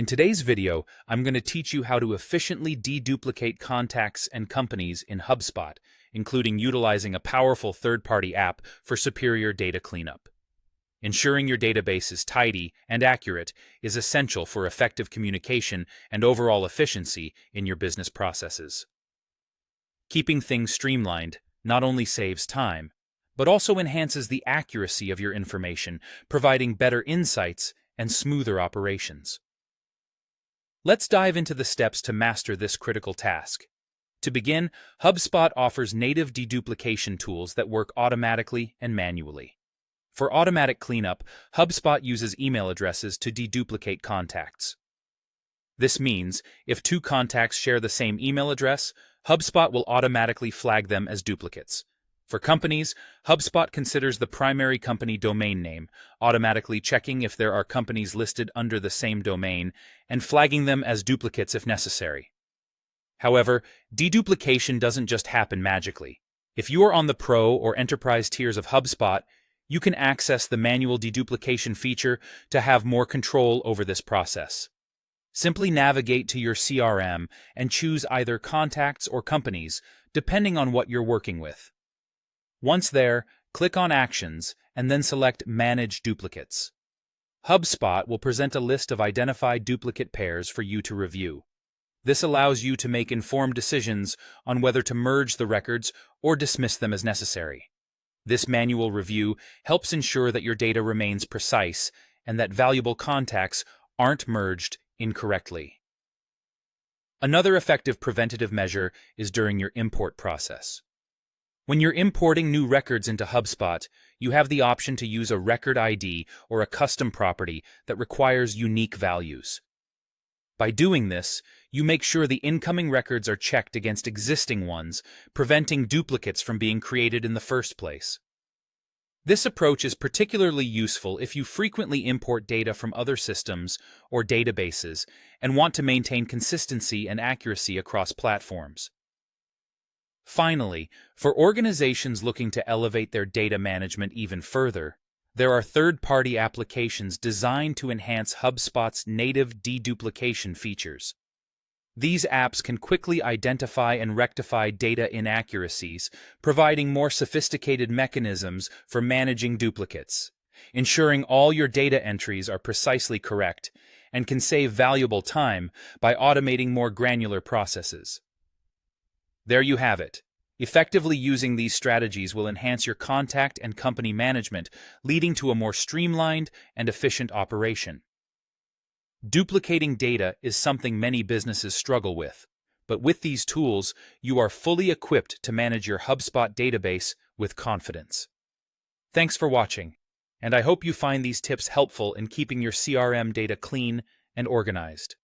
In today's video, I'm going to teach you how to efficiently deduplicate contacts and companies in HubSpot, including utilizing a powerful third-party app for superior data cleanup. Ensuring your database is tidy and accurate is essential for effective communication and overall efficiency in your business processes. Keeping things streamlined not only saves time, but also enhances the accuracy of your information, providing better insights and smoother operations. Let's dive into the steps to master this critical task. To begin, HubSpot offers native deduplication tools that work automatically and manually. For automatic cleanup, HubSpot uses email addresses to deduplicate contacts. This means if two contacts share the same email address, HubSpot will automatically flag them as duplicates. For companies, HubSpot considers the primary company domain name, automatically checking if there are companies listed under the same domain and flagging them as duplicates if necessary. However, deduplication doesn't just happen magically. If you are on the Pro or Enterprise tiers of HubSpot, you can access the manual deduplication feature to have more control over this process. Simply navigate to your CRM and choose either contacts or companies, depending on what you're working with. Once there, click on Actions and then select Manage Duplicates. HubSpot will present a list of identified duplicate pairs for you to review. This allows you to make informed decisions on whether to merge the records or dismiss them as necessary. This manual review helps ensure that your data remains precise and that valuable contacts aren't merged incorrectly. Another effective preventative measure is during your import process. When you're importing new records into HubSpot, you have the option to use a record ID or a custom property that requires unique values. By doing this, you make sure the incoming records are checked against existing ones, preventing duplicates from being created in the first place. This approach is particularly useful if you frequently import data from other systems or databases and want to maintain consistency and accuracy across platforms. Finally, for organizations looking to elevate their data management even further, there are third-party applications designed to enhance HubSpot's native deduplication features. These apps can quickly identify and rectify data inaccuracies, providing more sophisticated mechanisms for managing duplicates, ensuring all your data entries are precisely correct, and can save valuable time by automating more granular processes. There you have it. Effectively using these strategies will enhance your contact and company management, leading to a more streamlined and efficient operation. Duplicating data is something many businesses struggle with, but with these tools, you are fully equipped to manage your HubSpot database with confidence. Thanks for watching, and I hope you find these tips helpful in keeping your CRM data clean and organized.